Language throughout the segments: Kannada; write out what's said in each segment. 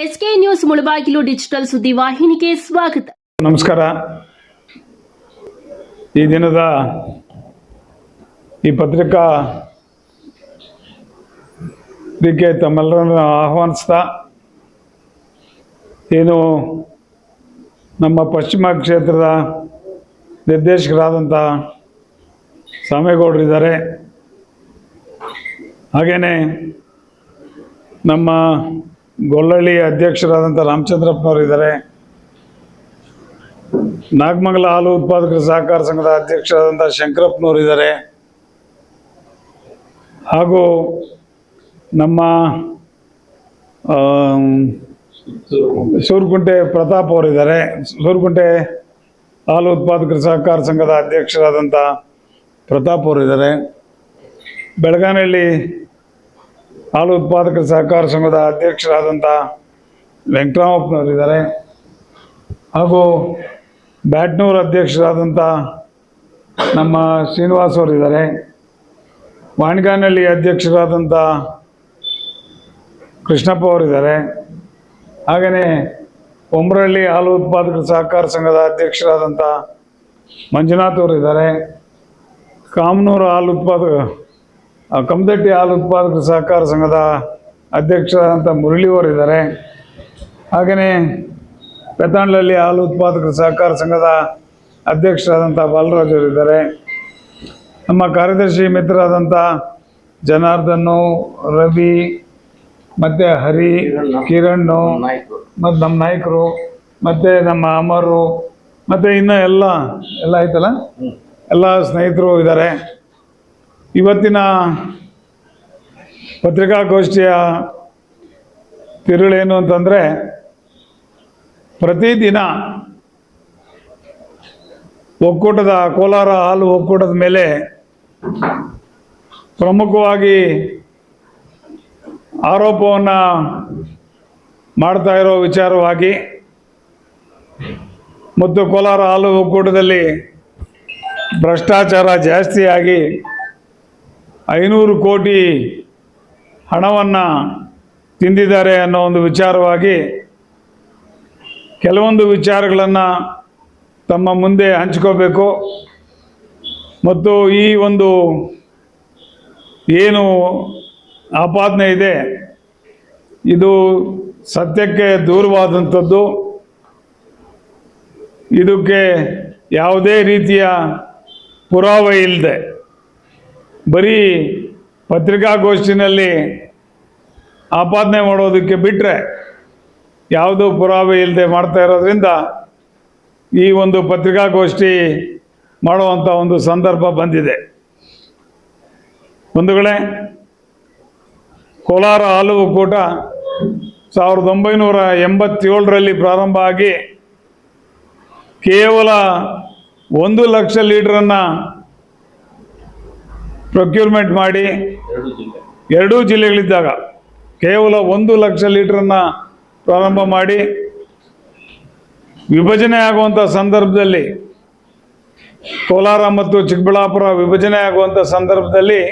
ಎಸ್ಕೆ ನ್ಯೂಸ್ ಮುಳಬಾಗಿಲು ಡಿಜಿಟಲ್ ಸುದ್ದಿವಾಹಿನಿಗೆ ಸ್ವಾಗತ. ನಮಸ್ಕಾರ. ಈ ದಿನದ ಈ ಪತ್ರಿಕಾ ಇದಕ್ಕೆ ತಮ್ಮೆಲ್ಲರನ್ನು ಆಹ್ವಾನಿಸ್ತಾ, ಏನು ನಮ್ಮ ಪಶ್ಚಿಮ ಕ್ಷೇತ್ರದ ನಿರ್ದೇಶಕರಾದಂಥ ಸಾಮೇಗೌಡರಿದ್ದಾರೆ, ಹಾಗೆಯೇ ನಮ್ಮ ಗೊಲ್ಲಳ್ಳಿ ಅಧ್ಯಕ್ಷರಾದಂಥ ರಾಮಚಂದ್ರಪ್ಪನವರಿದ್ದಾರೆ, ನಾಗಮಂಗಲ ಹಾಲು ಉತ್ಪಾದಕರ ಸಹಕಾರ ಸಂಘದ ಅಧ್ಯಕ್ಷರಾದಂಥ ಶಂಕರಪ್ಪನವರಿದ್ದಾರೆ, ಹಾಗೂ ನಮ್ಮ ಸೂರ್ಕುಂಟೆ ಪ್ರತಾಪ್ ಅವರಿದ್ದಾರೆ, ಸೂರ್ಕುಂಟೆ ಹಾಲು ಉತ್ಪಾದಕರ ಸಹಕಾರ ಸಂಘದ ಅಧ್ಯಕ್ಷರಾದಂಥ ಪ್ರತಾಪ್ ಅವರಿದ್ದಾರೆ, ಬೆಳಗಾನಹಳ್ಳಿ ಹಾಲು ಉತ್ಪಾದಕರ ಸಹಕಾರ ಸಂಘದ ಅಧ್ಯಕ್ಷರಾದಂಥ ವೆಂಕಟರಾಮಪ್ಪನವರಿದ್ದಾರೆ, ಹಾಗೂ ಬ್ಯಾಟ್ನೂರು ಅಧ್ಯಕ್ಷರಾದಂಥ ನಮ್ಮ ಶ್ರೀನಿವಾಸ್ ಅವರಿದ್ದಾರೆ, ವಾಣಿಗಾನಹಳ್ಳಿ ಅಧ್ಯಕ್ಷರಾದಂಥ ಕೃಷ್ಣಪ್ಪ ಅವರಿದ್ದಾರೆ, ಹಾಗೆಯೇ ಕೊಮ್ರಹಳ್ಳಿ ಹಾಲು ಉತ್ಪಾದಕರ ಸಹಕಾರ ಸಂಘದ ಅಧ್ಯಕ್ಷರಾದಂಥ ಮಂಜುನಾಥ್ ಅವರಿದ್ದಾರೆ, ಕಾಮನೂರು ಹಾಲು ಕಮದಟ್ಟಿ ಹಾಲು ಉತ್ಪಾದಕರ ಸಹಕಾರ ಸಂಘದ ಅಧ್ಯಕ್ಷರಾದಂಥ ಮುರಳಿಯವರಿದ್ದಾರೆ, ಹಾಗೆಯೇ ಪೆತ್ತಾಂಡ್ಲಹಳ್ಳಿ ಹಾಲು ಉತ್ಪಾದಕರ ಸಹಕಾರ ಸಂಘದ ಅಧ್ಯಕ್ಷರಾದಂಥ ಬಾಲರಾಜ್ ಅವರಿದ್ದಾರೆ, ನಮ್ಮ ಕಾರ್ಯದರ್ಶಿ ಮಿತ್ರರಾದಂಥ ಜನಾರ್ದನ್ನು, ರವಿ, ಮತ್ತು ಹರಿ, ಕಿರಣ್, ಮತ್ತು ನಮ್ಮ ನಾಯಕರು, ಮತ್ತು ನಮ್ಮ ಅಮರು, ಮತ್ತು ಇನ್ನು ಎಲ್ಲ ಆಯ್ತಲ್ಲ, ಎಲ್ಲ ಸ್ನೇಹಿತರು ಇದ್ದಾರೆ. ಇವತ್ತಿನ ಪತ್ರಿಕಾಗೋಷ್ಠಿಯ ತಿರುಳೇನು ಅಂತಂದರೆ, ಪ್ರತಿದಿನ ಒಕ್ಕೂಟದ ಕೋಲಾರ ಹಾಲು ಒಕ್ಕೂಟದ ಮೇಲೆ ಪ್ರಮುಖವಾಗಿ ಆರೋಪವನ್ನು ಮಾಡ್ತಾ ಇರೋ ವಿಚಾರವಾಗಿ ಮತ್ತು ಕೋಲಾರ ಹಾಲು ಒಕ್ಕೂಟದಲ್ಲಿ ಭ್ರಷ್ಟಾಚಾರ ಜಾಸ್ತಿಯಾಗಿ 500 ಕೋಟಿ ಹಣವನ್ನು ತಿಂದಿದ್ದಾರೆ ಅನ್ನೋ ಒಂದು ವಿಚಾರವಾಗಿ ಕೆಲವೊಂದು ವಿಚಾರಗಳನ್ನು ತಮ್ಮ ಮುಂದೆ ಹಂಚ್ಕೋಬೇಕು ಮತ್ತು ಈ ಒಂದು ಏನು ಆಪಾದನೆ ಇದೆ ಇದು ಸತ್ಯಕ್ಕೆ ದೂರವಾದಂಥದ್ದು. ಇದಕ್ಕೆ ಯಾವುದೇ ರೀತಿಯ ಪುರಾವೆ ಇಲ್ಲದೆ ಬರೀ ಪತ್ರಿಕಾಗೋಷ್ಠಿನಲ್ಲಿ ಆಪಾದನೆ ಮಾಡೋದಕ್ಕೆ ಬಿಟ್ಟರೆ ಯಾವುದೂ ಪುರಾವೆ ಇಲ್ಲದೆ ಮಾಡ್ತಾ ಇರೋದ್ರಿಂದ ಈ ಒಂದು ಪತ್ರಿಕಾಗೋಷ್ಠಿ ಮಾಡುವಂಥ ಒಂದು ಸಂದರ್ಭ ಬಂದಿದೆ. ಬಂಧುಗಳೇ, ಕೋಲಾರ ಹಾಲು ಒಕ್ಕೂಟ 1987ರಲ್ಲಿ ಪ್ರಾರಂಭ ಆಗಿ ಕೇವಲ 1 ಲಕ್ಷ ಲೀಟ್ರನ್ನು ಪ್ರೊಕ್ಯೂರ್ಮೆಂಟ್ ಮಾಡಿ, 2 ಜಿಲ್ಲೆಗಳಿದ್ದಾಗ ಕೇವಲ 1 ಲಕ್ಷ ಲೀಟ್ರನ್ನು ಪ್ರಾರಂಭ ಮಾಡಿ, ವಿಭಜನೆ ಆಗುವಂಥ ಸಂದರ್ಭದಲ್ಲಿ ಕೋಲಾರ ಮತ್ತು ಚಿಕ್ಕಬಳ್ಳಾಪುರ ವಿಭಜನೆ ಆಗುವಂಥ ಸಂದರ್ಭದಲ್ಲಿ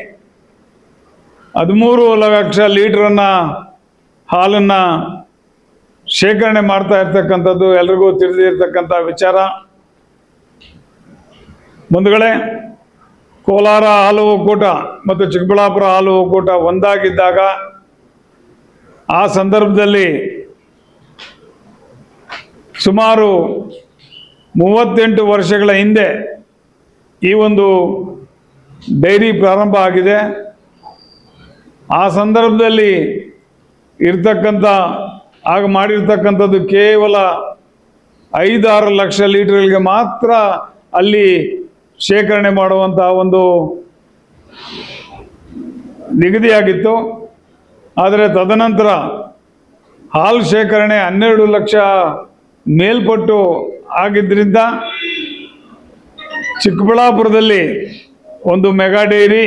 13 ಲಕ್ಷ ಲೀಟ್ರನ್ನು ಹಾಲನ್ನು ಶೇಖರಣೆ ಮಾಡ್ತಾ ಇರ್ತಕ್ಕಂಥದ್ದು ಎಲ್ರಿಗೂ ತಿಳಿದಿರ್ತಕ್ಕಂಥ ವಿಚಾರ. ಬಂಧುಗಳೇ, ಕೋಲಾರ ಹಾಲು ಒಕ್ಕೂಟ ಮತ್ತು ಚಿಕ್ಕಬಳ್ಳಾಪುರ ಹಾಲು ಒಕ್ಕೂಟ ಒಂದಾಗಿದ್ದಾಗ ಆ ಸಂದರ್ಭದಲ್ಲಿ ಸುಮಾರು 38 ವರ್ಷಗಳ ಹಿಂದೆ ಈ ಒಂದು ಡೈರಿ ಪ್ರಾರಂಭ ಆಗಿದೆ. ಆ ಸಂದರ್ಭದಲ್ಲಿ ಆಗ ಮಾಡಿರ್ತಕ್ಕಂಥದ್ದು ಕೇವಲ 5-6 ಲಕ್ಷ ಲೀಟರ್ಗಳಿಗೆ ಮಾತ್ರ ಅಲ್ಲಿ ಶೇಖರಣೆ ಮಾಡುವಂಥ ಒಂದು ನಿಗದಿಯಾಗಿತ್ತು. ಆದರೆ ತದನಂತರ ಹಾಲು ಶೇಖರಣೆ 12 ಲಕ್ಷ ಮೇಲ್ಪಟ್ಟು ಆಗಿದ್ದರಿಂದ ಚಿಕ್ಕಬಳ್ಳಾಪುರದಲ್ಲಿ ಒಂದು ಮೆಗಾ ಡೈರಿ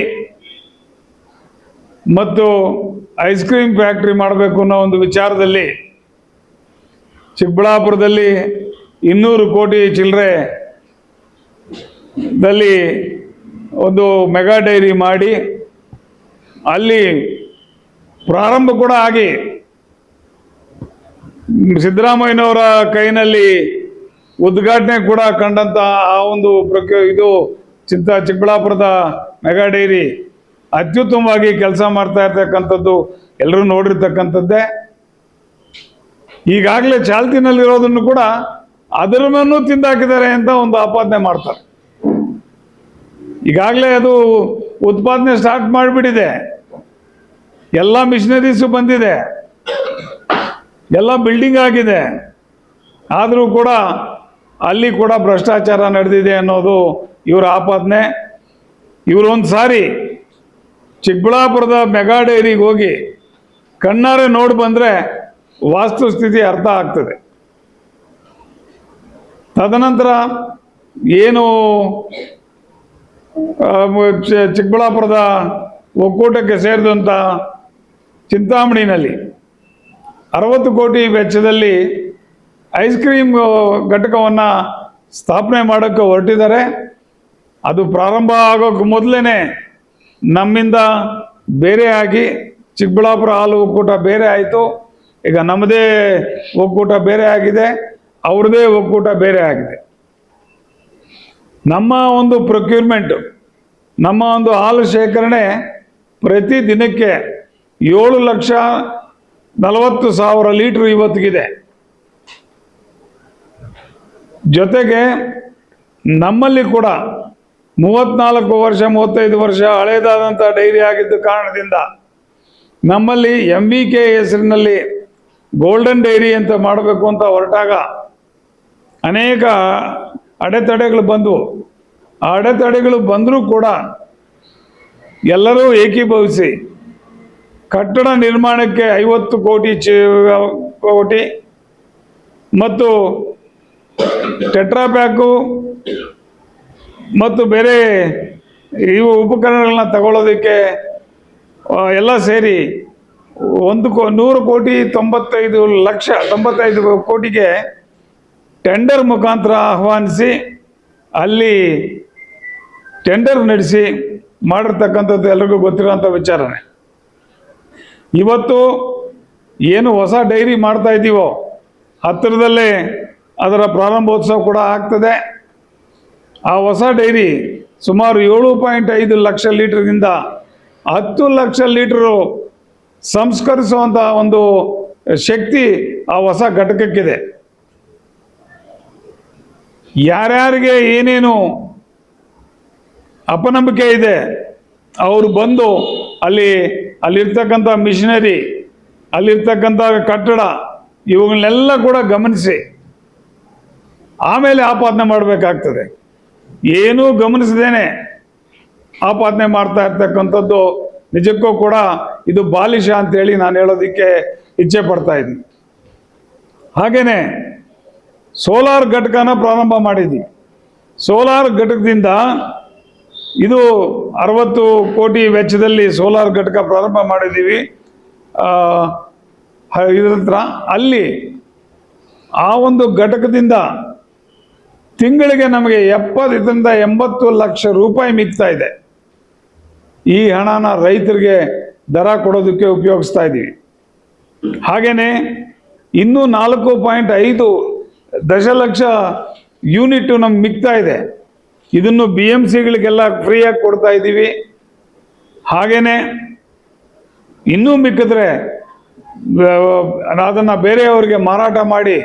ಮತ್ತು ಐಸ್ ಕ್ರೀಮ್ ಫ್ಯಾಕ್ಟ್ರಿ ಮಾಡಬೇಕು ಅನ್ನೋ ಒಂದು ವಿಚಾರದಲ್ಲಿ ಚಿಕ್ಕಬಳ್ಳಾಪುರದಲ್ಲಿ 200 ಕೋಟಿ ಚಿಲ್ಲರೆದಲ್ಲಿ ಒಂದು ಮೆಗಾ ಡೈರಿ ಮಾಡಿ ಅಲ್ಲಿ ಪ್ರಾರಂಭ ಕೂಡ ಆಗಿ ಸಿದ್ದರಾಮಯ್ಯನವರ ಕೈನಲ್ಲಿ ಉದ್ಘಾಟನೆ ಕೂಡ ಕಂಡಂತ ಆ ಒಂದು ಇದು ಚಿಕ್ಕಬಳ್ಳಾಪುರದ ಮೆಗಾ ಡೈರಿ ಅತ್ಯುತ್ತಮವಾಗಿ ಕೆಲಸ ಮಾಡ್ತಾ ಇರ್ತಕ್ಕಂಥದ್ದು ಎಲ್ಲರೂ ನೋಡಿರ್ತಕ್ಕಂಥದ್ದೇ. ಈಗಾಗಲೇ ಚಾಲ್ತಿನಲ್ಲಿರೋದನ್ನು ಕೂಡ ಅದರ ಮೇಲೂ ತಿಂದಾಕಿದ್ದಾರೆ ಅಂತ ಒಂದು ಆಪಾದನೆ ಮಾಡ್ತಾರೆ. ಈಗಾಗಲೇ ಅದು ಉತ್ಪಾದನೆ ಸ್ಟಾರ್ಟ್ ಮಾಡಿಬಿಟ್ಟಿದೆ, ಎಲ್ಲ ಮಿಷನರೀಸು ಬಂದಿದೆ, ಎಲ್ಲ ಬಿಲ್ಡಿಂಗ್ ಆಗಿದೆ. ಆದರೂ ಕೂಡ ಅಲ್ಲಿ ಕೂಡ ಭ್ರಷ್ಟಾಚಾರ ನಡೆದಿದೆ ಅನ್ನೋದು ಇವರ ಆಪಾದನೆ. ಇವರು ಒಂದು ಸಾರಿ ಚಿಕ್ಕಬಳ್ಳಾಪುರದ ಮೆಗಾ ಡೈರಿಗೆ ಹೋಗಿ ಕಣ್ಣಾರೆ ನೋಡಿ ಬಂದರೆ ವಾಸ್ತುಸ್ಥಿತಿ ಅರ್ಥ ಆಗ್ತದೆ. ತದನಂತರ ಏನು ಚಿಕ್ಕಬಳ್ಳಾಪುರದ ಒಕ್ಕೂಟಕ್ಕೆ ಸೇರಿದಂಥ ಚಿಂತಾಮಣಿನಲ್ಲಿ 60 ಕೋಟಿ ವೆಚ್ಚದಲ್ಲಿ ಐಸ್ ಕ್ರೀಮ್ ಘಟಕವನ್ನು ಸ್ಥಾಪನೆ ಮಾಡೋಕ್ಕೆ ಹೊರಟಿದ್ದಾರೆ. ಅದು ಪ್ರಾರಂಭ ಆಗೋಕ್ಕೆ ಮೊದಲೇ ನಮ್ಮಿಂದ ಬೇರೆ ಆಗಿ ಚಿಕ್ಕಬಳ್ಳಾಪುರ ಹಾಲು ಒಕ್ಕೂಟ ಬೇರೆ ಆಯಿತು. ಈಗ ನಮ್ಮದೇ ಒಕ್ಕೂಟ ಬೇರೆ ಆಗಿದೆ, ಅವ್ರದ್ದೇ ಒಕ್ಕೂಟ ಬೇರೆ ಆಗಿದೆ. ನಮ್ಮ ಒಂದು ಪ್ರೊಕ್ಯೂರ್ಮೆಂಟ್, ನಮ್ಮ ಒಂದು ಹಾಲು ಶೇಖರಣೆ ಪ್ರತಿ ದಿನಕ್ಕೆ 7,40,000 ಲೀಟ್ರ್ ಇವತ್ತಿಗಿದೆ. ಜೊತೆಗೆ ನಮ್ಮಲ್ಲಿ ಕೂಡ 34 ವರ್ಷ 35 ವರ್ಷ ಹಳೇದಾದಂಥ ಡೈರಿ ಆಗಿದ್ದ ಕಾರಣದಿಂದ ನಮ್ಮಲ್ಲಿ MVK ಹೆಸರಿನಲ್ಲಿ ಗೋಲ್ಡನ್ ಡೈರಿ ಅಂತ ಮಾಡಬೇಕು ಅಂತ ಹೊರಟಾಗ ಅನೇಕ ಅಡೆತಡೆಗಳು ಬಂದವು. ಆ ಅಡೆತಡೆಗಳು ಬಂದರೂ ಕೂಡ ಎಲ್ಲರೂ ಏಕೀಭವಿಸಿ ಕಟ್ಟಡ ನಿರ್ಮಾಣಕ್ಕೆ 50 ಕೋಟಿ ಮತ್ತು ಟೆಟ್ರಾಪ್ಯಾಕು ಮತ್ತು ಬೇರೆ ಇವು ಉಪಕರಣಗಳನ್ನ ತಗೊಳ್ಳೋದಕ್ಕೆ ಎಲ್ಲ ಸೇರಿ 195 ಕೋಟಿಗೆ ಟೆಂಡರ್ ಮುಖಾಂತರ ಆಹ್ವಾನಿಸಿ ಅಲ್ಲಿ ಟೆಂಡರ್ ನಡೆಸಿ ಮಾಡಿರ್ತಕ್ಕಂಥದ್ದು ಎಲ್ರಿಗೂ ಗೊತ್ತಿರೋಂಥ ವಿಚಾರನೇ. ಇವತ್ತು ಏನು ಹೊಸ ಡೈರಿ ಮಾಡ್ತಾ ಇದ್ದೀವೋ ಹತ್ತಿರದಲ್ಲೇ ಅದರ ಪ್ರಾರಂಭೋತ್ಸವ ಕೂಡ ಆಗ್ತದೆ. ಆ ಹೊಸ ಡೈರಿ ಸುಮಾರು 7.5 ಲಕ್ಷ ಲೀಟರ್ಗಿಂತ 10 ಲಕ್ಷ ಲೀಟರು ಸಂಸ್ಕರಿಸುವಂಥ ಒಂದು ಶಕ್ತಿ ಆ ಹೊಸ ಘಟಕಕ್ಕಿದೆ. ಯಾರ್ಯಾರಿಗೆ ಏನೇನು ಅಪನಂಬಿಕೆ ಇದೆ ಅವರು ಬಂದು ಅಲ್ಲಿರ್ತಕ್ಕಂಥ ಮಿಷನರಿ, ಅಲ್ಲಿರ್ತಕ್ಕಂಥ ಕಟ್ಟಡ ಇವುಗಳನ್ನೆಲ್ಲ ಕೂಡ ಗಮನಿಸಿ ಆಮೇಲೆ ಆಪಾದನೆ ಮಾಡಬೇಕಾಗ್ತದೆ. ಏನೂ ಗಮನಿಸದೇನೆ ಆಪಾದನೆ ಮಾಡ್ತಾ ಇರ್ತಕ್ಕಂಥದ್ದು ನಿಜಕ್ಕೂ ಕೂಡ ಇದು ಬಾಲಿಶ ಅಂತೇಳಿ ನಾನು ಹೇಳೋದಕ್ಕೆ ಇಚ್ಛೆ ಪಡ್ತಾ ಇದ್ದೀನಿ. ಹಾಗೇನೆ ಸೋಲಾರ್ ಘಟಕನ ಪ್ರಾರಂಭ ಮಾಡಿದ್ವಿ. ಸೋಲಾರ್ ಘಟಕದಿಂದ ಇದು 60 ಕೋಟಿ ವೆಚ್ಚದಲ್ಲಿ ಸೋಲಾರ್ ಘಟಕ ಪ್ರಾರಂಭ ಮಾಡಿದ್ದೀವಿ. ಇದರ ಹತ್ರ ಅಲ್ಲಿ ಆ ಒಂದು ಘಟಕದಿಂದ ತಿಂಗಳಿಗೆ ನಮಗೆ 70 ರಿಂದ 80 ಲಕ್ಷ ರೂಪಾಯಿ ಮಿಗ್ತಾ ಇದೆ. ಈ ಹಣನ ರೈತರಿಗೆ ದರ ಕೊಡೋದಕ್ಕೆ ಉಪಯೋಗಿಸ್ತಾ ಇದ್ದೀವಿ. ಹಾಗೇನೆ ಇನ್ನೂ 4.5 ದಶಲಕ್ಷ ಯೂನಿಟ್ ನಮ್ಗೆ ಮಿಗ್ತಾ ಇದೆ. ಇದನ್ನು BMCಗಳಿಗೆಲ್ಲ ಫ್ರೀಯಾಗಿ ಕೊಡ್ತಾ ಇದ್ದೀವಿ. ಹಾಗೇನೆ ಇನ್ನೂ ಮಿಕ್ಕಿದ್ರೆ ಅದನ್ನು ಬೇರೆಯವರಿಗೆ ಮಾರಾಟ ಮಾಡಿ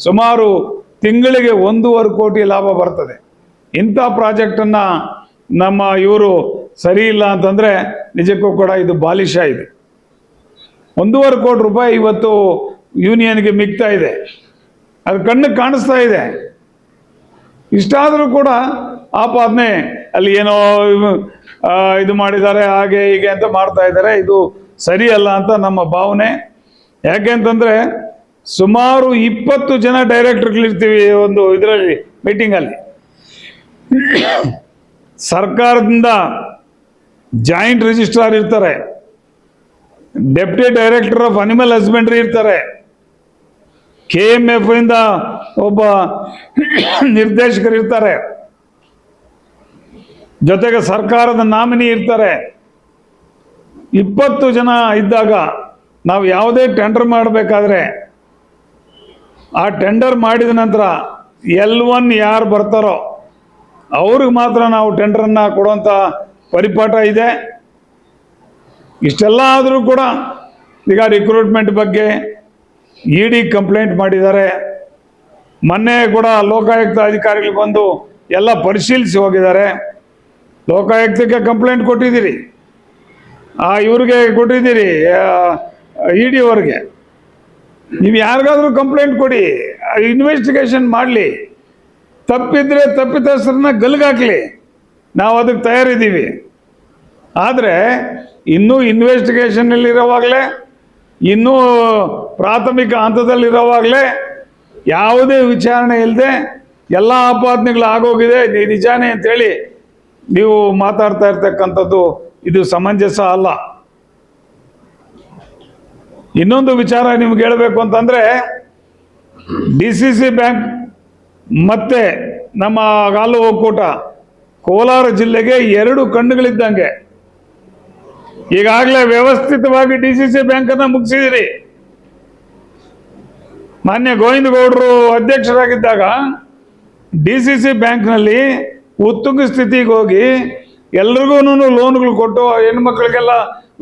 ಸುಮಾರು ತಿಂಗಳಿಗೆ 1.5 ಕೋಟಿ ಲಾಭ ಬರ್ತದೆ. ಇಂಥ ಪ್ರಾಜೆಕ್ಟನ್ನು ನಮ್ಮ ಇವರು ಸರಿ ಇಲ್ಲ ಅಂತಂದರೆ ನಿಜಕ್ಕೂ ಕೂಡ ಇದು ಬಾಲಿಶ ಇದೆ. 1.5 ಕೋಟಿ ರೂಪಾಯಿ ಇವತ್ತು ಯೂನಿಯನ್ಗೆ ಮಿಗ್ತಾ ಇದೆ. ಅದು ಕಣ್ಣಿಗೆ ಕಾಣಿಸ್ತಾ ಇದೆ. ಇಷ್ಟಾದರೂ ಕೂಡ ಆಪಾದನೆ ಅಲ್ಲಿ ಏನೋ ಇದು ಮಾಡಿದ್ದಾರೆ ಹಾಗೆ ಹೀಗೆ ಅಂತ ಮಾಡ್ತಾ ಇದ್ದಾರೆ. ಇದು ಸರಿಯಲ್ಲ ಅಂತ ನಮ್ಮ ಭಾವನೆ. ಯಾಕೆಂತಂದರೆ ಸುಮಾರು 20 ಜನ ಡೈರೆಕ್ಟರ್ಗಳಿರ್ತೀವಿ ಒಂದು ಇದರಲ್ಲಿ ಮೀಟಿಂಗಲ್ಲಿ. ಸರ್ಕಾರದಿಂದ ಜಾಯಿಂಟ್ ರಿಜಿಸ್ಟ್ರಾರ್ ಇರ್ತಾರೆ, deputy director of animal husbandry ಇರ್ತಾರೆ, KMF ಇಂದ ಒಬ್ಬ ನಿರ್ದೇಶಕರು ಇರ್ತಾರೆ, ಜೊತೆಗೆ ಸರ್ಕಾರದ ನಾಮಿನಿ ಇರ್ತಾರೆ. 20 ಜನ ಇದ್ದಾಗ ನಾವು ಯಾವುದೇ ಟೆಂಡರ್ ಮಾಡಬೇಕಾದ್ರೆ ಆ ಟೆಂಡರ್ ಮಾಡಿದ ನಂತರ L1 ಯಾರು ಬರ್ತಾರೋ ಅವ್ರಿಗೆ ಮಾತ್ರ ನಾವು ಟೆಂಡರನ್ನು ಕೊಡುವಂಥ ಪರಿಪಾಠ ಇದೆ. ಇಷ್ಟೆಲ್ಲ ಆದರೂ ಕೂಡ ಈಗ ರಿಕ್ರೂಟ್ಮೆಂಟ್ ಬಗ್ಗೆ ED ಕಂಪ್ಲೇಂಟ್ ಮಾಡಿದ್ದಾರೆ. ಮೊನ್ನೆ ಕೂಡ ಲೋಕಾಯುಕ್ತ ಅಧಿಕಾರಿಗಳು ಬಂದು ಎಲ್ಲ ಪರಿಶೀಲಿಸಿ ಹೋಗಿದ್ದಾರೆ. ಲೋಕಾಯುಕ್ತಕ್ಕೆ ಕಂಪ್ಲೇಂಟ್ ಕೊಟ್ಟಿದ್ದೀರಿ, ಇವ್ರಿಗೆ ಕೊಟ್ಟಿದ್ದೀರಿ, ED ಅವ್ರಿಗೆ. ನೀವು ಯಾರಿಗಾದ್ರೂ ಕಂಪ್ಲೇಂಟ್ ಕೊಡಿ, ಇನ್ವೆಸ್ಟಿಗೇಷನ್ ಮಾಡಲಿ, ತಪ್ಪಿದ್ರೆ ತಪ್ಪಿತಸ್ಥರನ್ನ ಗಲ್ಗಾಕ್ಲಿ, ನಾವು ಅದಕ್ಕೆ ತಯಾರಿದ್ದೀವಿ. ಆದರೆ ಇನ್ನೂ ಇನ್ವೆಸ್ಟಿಗೇಷನ್ನಲ್ಲಿರೋವಾಗಲೇ, ಇನ್ನೂ ಪ್ರಾಥಮಿಕ ಹಂತದಲ್ಲಿರೋವಾಗಲೇ ಯಾವುದೇ ವಿಚಾರಣೆ ಇಲ್ಲದೆ ಎಲ್ಲ ಆಪಾದನೆಗಳು ಆಗೋಗಿದೆ, ನಿಜಾನೇ ಅಂತೇಳಿ ನೀವು ಮಾತಾಡ್ತಾ ಇರ್ತಕ್ಕಂಥದ್ದು ಇದು ಸಮಂಜಸ ಅಲ್ಲ. ಇನ್ನೊಂದು ವಿಚಾರ ನಿಮ್ಗೆ ಹೇಳಬೇಕು ಅಂತಂದರೆ, DCC ಬ್ಯಾಂಕ್ ಮತ್ತೆ ನಮ್ಮ ಹಾಲು ಒಕ್ಕೂಟ ಕೋಲಾರ ಜಿಲ್ಲೆಗೆ 2 ಕಣ್ಣುಗಳಿದ್ದಂಗೆ. ಈಗಾಗಲೇ ವ್ಯವಸ್ಥಿತವಾಗಿ DCC ಬ್ಯಾಂಕನ್ನು ಮುಗಿಸಿದಿರಿ. ಮಾನ್ಯ ಗೋವಿಂದ ಗೌಡರು ಅಧ್ಯಕ್ಷರಾಗಿದ್ದಾಗ DCC ಬ್ಯಾಂಕ್ನಲ್ಲಿ ಉತ್ತುಂಗ ಸ್ಥಿತಿಗೆ ಹೋಗಿ ಎಲ್ರಿಗೂ ಲೋನ್ಗಳು ಕೊಟ್ಟು ಹೆಣ್ಮಕ್ಳಿಗೆಲ್ಲ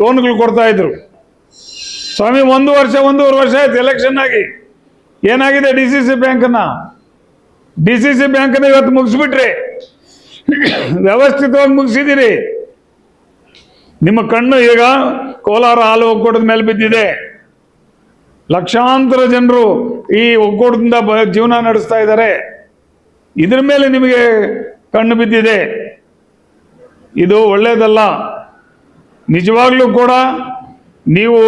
ಲೋನ್ಗಳು ಕೊಡ್ತಾ ಇದ್ರು. ಸ್ವಾಮಿ 1-1.5 ವರ್ಷ ಆಯ್ತು ಎಲೆಕ್ಷನ್ ಆಗಿ. ಏನಾಗಿದೆ DCC ಬ್ಯಾಂಕನ್ನ? DCC ಬ್ಯಾಂಕನ್ನ ಇವತ್ತು ಮುಗಿಸ್ಬಿಟ್ರಿ, ವ್ಯವಸ್ಥಿತವಾಗಿ ಮುಗಿಸಿದಿರಿ. ನಿಮ್ಮ ಕಣ್ಣು ಈಗ ಕೋಲಾರ ಹಾಲು ಒಕ್ಕೂಟದ ಮೇಲೆ ಬಿದ್ದಿದೆ. ಲಕ್ಷಾಂತರ ಜನರು ಈ ಒಕ್ಕೂಟದಿಂದ ಜೀವನ ನಡೆಸ್ತಾ ಇದ್ದಾರೆ. ಇದ್ರ ಮೇಲೆ ನಿಮಗೆ ಕಣ್ಣು ಬಿದ್ದಿದೆ. ಇದು ಒಳ್ಳೆಯದಲ್ಲ. ನಿಜವಾಗ್ಲೂ ಕೂಡ ನೀವು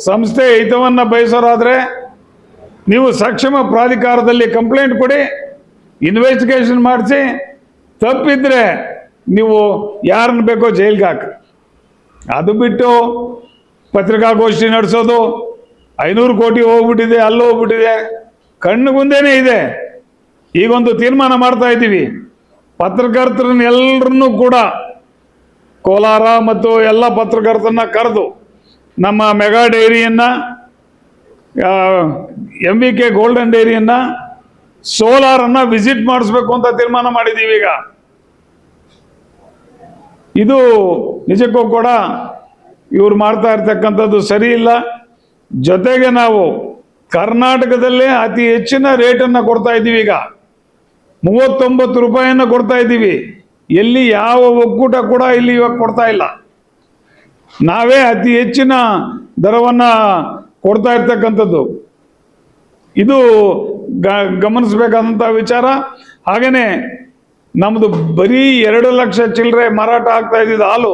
ಸಂಸ್ಥೆ ಹಿತವನ್ನು ಬಯಸೋರಾದರೆ ನೀವು ಸಕ್ಷಮ ಪ್ರಾಧಿಕಾರದಲ್ಲಿ ಕಂಪ್ಲೇಂಟ್ ಕೊಡಿ, ಇನ್ವೆಸ್ಟಿಗೇಷನ್ ಮಾಡಿಸಿ, ತಪ್ಪಿದ್ರೆ ನೀವು ಯಾರನ್ನು ಬೇಕೋ ಜೈಲ್ಗೆ ಹಾಕಿ. ಅದು ಬಿಟ್ಟು ಪತ್ರಿಕಾಗೋಷ್ಠಿ ನಡೆಸೋದು, 500 ಕೋಟಿ ಹೋಗ್ಬಿಟ್ಟಿದೆ, ಅಲ್ಲಿ ಹೋಗ್ಬಿಟ್ಟಿದೆ, ಕಣ್ಣು ಮುಂದೆನೇ ಇದೆ. ಈಗೊಂದು ತೀರ್ಮಾನ ಮಾಡ್ತಾ ಇದ್ದೀವಿ, ಪತ್ರಕರ್ತರನ್ನೆಲ್ಲರನ್ನೂ ಕೂಡ ಕೋಲಾರ ಮತ್ತು ಎಲ್ಲ ಪತ್ರಕರ್ತರನ್ನ ಕರೆದು ನಮ್ಮ ಮೆಗಾ ಡೈರಿಯನ್ನು, MVK ಗೋಲ್ಡನ್ ಡೈರಿಯನ್ನು, ಸೋಲಾರನ್ನು ವಿಸಿಟ್ ಮಾಡಿಸ್ಬೇಕು ಅಂತ ತೀರ್ಮಾನ ಮಾಡಿದ್ದೀವಿ. ಈಗ ಇದು ನಿಜಕ್ಕೂ ಕೂಡ ಇವ್ರು ಮಾಡ್ತಾ ಇರ್ತಕ್ಕಂಥದ್ದು ಸರಿ ಇಲ್ಲ. ಜೊತೆಗೆ ನಾವು ಕರ್ನಾಟಕದಲ್ಲೇ ಅತಿ ಹೆಚ್ಚಿನ ರೇಟನ್ನು ಕೊಡ್ತಾ ಇದ್ದೀವಿ. ಈಗ 39 ರೂಪಾಯಿಯನ್ನು ಕೊಡ್ತಾ ಇದ್ದೀವಿ. ಎಲ್ಲಿ ಯಾವ ಒಕ್ಕೂಟ ಕೂಡ ಇಲ್ಲಿ ಇವಾಗ ಕೊಡ್ತಾ ಇಲ್ಲ. ನಾವೇ ಅತಿ ಹೆಚ್ಚಿನ ದರವನ್ನು ಕೊಡ್ತಾ ಇರ್ತಕ್ಕಂಥದ್ದು. ಇದು ಗಮನಿಸಬೇಕಾದಂಥ ವಿಚಾರ. ಹಾಗೆಯೇ ನಮ್ಮದು ಬರೀ 2 ಲಕ್ಷ ಚಿಲ್ಲರೆ ಮಾರಾಟ ಆಗ್ತಾ ಇದ್ದಿದ್ದು ಹಾಲು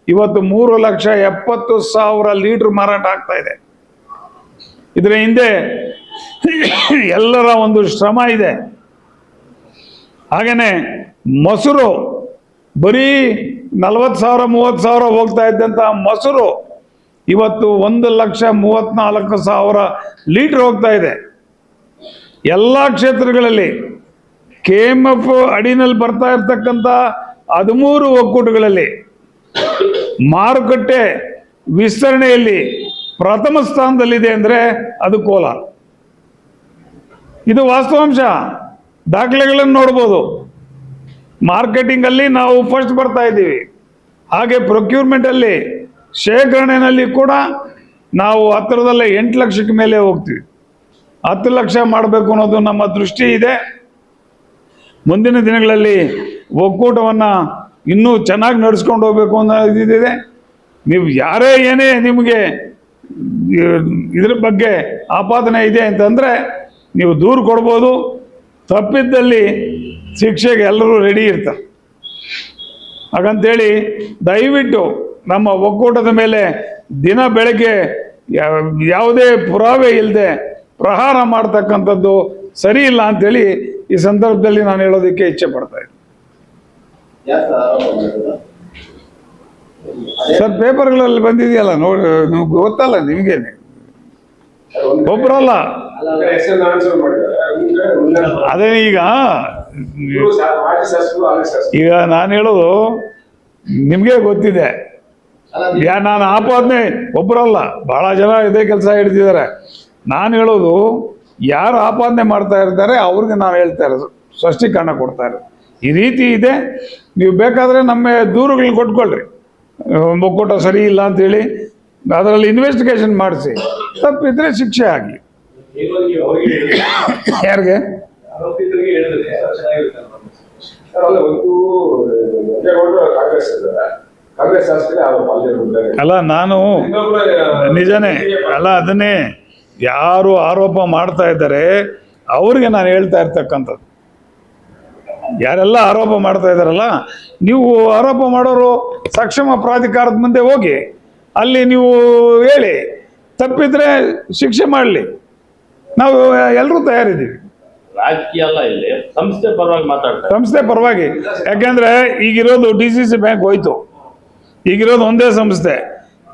ಇವತ್ತು 3,70,000 ಲೀಟ್ರ್ ಮಾರಾಟ ಆಗ್ತಾ ಇದೆ. ಇದರ ಹಿಂದೆ ಎಲ್ಲರ ಒಂದು ಶ್ರಮ ಇದೆ. ಹಾಗೆಯೇ ಮೊಸರು ಬರೀ 40,000 30,000 ಹೋಗ್ತಾ ಇದ್ದಂಥ ಮೊಸರು ಇವತ್ತು 1,34,000 ಲೀಟ್ರ್ ಹೋಗ್ತಾ ಇದೆ. ಎಲ್ಲ ಕ್ಷೇತ್ರಗಳಲ್ಲಿ KMF ಅಡಿನಲ್ಲಿ ಬರ್ತಾ ಇರ್ತಕ್ಕಂಥ 13 ಒಕ್ಕೂಟಗಳಲ್ಲಿ ಮಾರುಕಟ್ಟೆ ವಿಸ್ತರಣೆಯಲ್ಲಿ ಪ್ರಥಮ ಸ್ಥಾನದಲ್ಲಿದೆ ಅಂದರೆ ಅದು ಕೋಲಾರ. ಇದು ವಾಸ್ತವಾಂಶ, ದಾಖಲೆಗಳನ್ನು ನೋಡ್ಬೋದು. ಮಾರ್ಕೆಟಿಂಗಲ್ಲಿ ನಾವು ಫಸ್ಟ್ ಬರ್ತಾ ಇದ್ದೀವಿ. ಹಾಗೆ ಪ್ರೊಕ್ಯೂರ್ಮೆಂಟಲ್ಲಿ ಶೇಖರಣೆಯಲ್ಲಿ ಕೂಡ ನಾವು ಹತ್ತಿರದಲ್ಲೇ 8 ಲಕ್ಷಕ್ಕೆ ಮೇಲೆ ಹೋಗ್ತೀವಿ. 10 ಲಕ್ಷ ಮಾಡಬೇಕು ಅನ್ನೋದು ನಮ್ಮ ದೃಷ್ಟಿ ಇದೆ. ಮುಂದಿನ ದಿನಗಳಲ್ಲಿ ಒಕ್ಕೂಟವನ್ನು ಇನ್ನೂ ಚೆನ್ನಾಗಿ ನಡೆಸ್ಕೊಂಡು ಹೋಗಬೇಕು ಅನ್ನೋ ಇದಿದೆ. ನೀವು ಯಾರೇ ಏನೇ ನಿಮಗೆ ಇದ್ರ ಬಗ್ಗೆ ಆಪಾದನೆ ಇದೆ ಅಂತಂದರೆ ನೀವು ದೂರು ಕೊಡ್ಬೋದು. ತಪ್ಪಿದ್ದಲ್ಲಿ ಶಿಕ್ಷೆಗೆ ಎಲ್ಲರೂ ರೆಡಿ ಇರ್ತಾರೆ. ಹಾಗಂತೇಳಿ ದಯವಿಟ್ಟು ನಮ್ಮ ಒಕ್ಕೂಟದ ಮೇಲೆ ದಿನ ಬೆಳಗ್ಗೆ ಯಾವುದೇ ಪುರಾವೆ ಇಲ್ಲದೆ ಪ್ರಹಾರ ಮಾಡ್ತಕ್ಕಂಥದ್ದು ಸರಿ ಇಲ್ಲ ಅಂತೇಳಿ ಈ ಸಂದರ್ಭದಲ್ಲಿ ನಾನು ಹೇಳೋದಕ್ಕೆ ಇಚ್ಛೆ ಪಡ್ತಾ ಇದ್ದೀನಿ. ಸರ್, ಪೇಪರ್ಗಳಲ್ಲಿ ಬಂದಿದೆಯಲ್ಲ, ನೋಡಿ, ಗೊತ್ತಲ್ಲ ನಿಮಗೇನೆ, ಒಬ್ಬರಲ್ಲ. ಅದೇ ಈಗ ನಾನು ಹೇಳೋದು ನಿಮಗೆ ಗೊತ್ತಿದೆ. ನಾನು ಆಪಾದನೆ ಒಬ್ಬರಲ್ಲ, ಬಹಳ ಜನ ಇದೇ ಕೆಲಸ ಹಿಡ್ತಿದ್ದಾರೆ. ನಾನು ಹೇಳೋದು ಯಾರು ಆಪಾದನೆ ಮಾಡ್ತಾ ಇರ್ತಾರೆ ಅವ್ರಿಗೆ ನಾವು ಹೇಳ್ತಾ ಇರೋದು, ಸ್ಪಷ್ಟೀಕರಣ ಕೊಡ್ತಾ ಇರೋದು ಈ ರೀತಿ ಇದೆ. ನೀವು ಬೇಕಾದರೆ ನಮ್ಮ ದೂರುಗಳನ್ನ ಕೊಟ್ಕೊಳ್ರಿ, ಒಕ್ಕೂಟ ಸರಿ ಇಲ್ಲ ಅಂತೇಳಿ ಅದರಲ್ಲಿ ಇನ್ವೆಸ್ಟಿಗೇಷನ್ ಮಾಡಿಸಿ, ತಪ್ಪಿದ್ರೆ ಶಿಕ್ಷೆ ಆಗಲಿ. ಯಾರಿಗೆ ಅಲ್ಲ, ನಾನು ನಿಜನೇ ಅಲ್ಲ, ಅದನ್ನೇ ಯಾರು ಆರೋಪ ಮಾಡ್ತಾ ಇದ್ದಾರೆ ಅವ್ರಿಗೆ ನಾನು ಹೇಳ್ತಾ ಇರ್ತಕ್ಕಂಥದ್ದು. ಯಾರೆಲ್ಲ ಆರೋಪ ಮಾಡ್ತಾ ಇದ್ದಾರಲ್ಲ, ನೀವು ಆರೋಪ ಮಾಡೋರು ಸಕ್ಷಮ ಪ್ರಾಧಿಕಾರದ ಮುಂದೆ ಹೋಗಿ ಅಲ್ಲಿ ನೀವು ಹೇಳಿ, ತಪ್ಪಿದ್ರೆ ಶಿಕ್ಷೆ ಮಾಡಲಿ, ನಾವು ಎಲ್ಲರೂ ತಯಾರಿದ್ದೀವಿ. ರಾಜಕೀಯ ಅಲ್ಲ, ಇಲ್ಲಿ ಸಂಸ್ಥೆ ಪರವಾಗಿ ಮಾತಾಡ್ತಾರೆ. ಸಂಸ್ಥೆ ಪರವಾಗಿ, ಯಾಕೆಂದ್ರೆ ಈಗಿರೋದು DCC ಬ್ಯಾಂಕ್ ಹೋಯ್ತು, ಈಗಿರೋದು ಒಂದೇ ಸಂಸ್ಥೆ.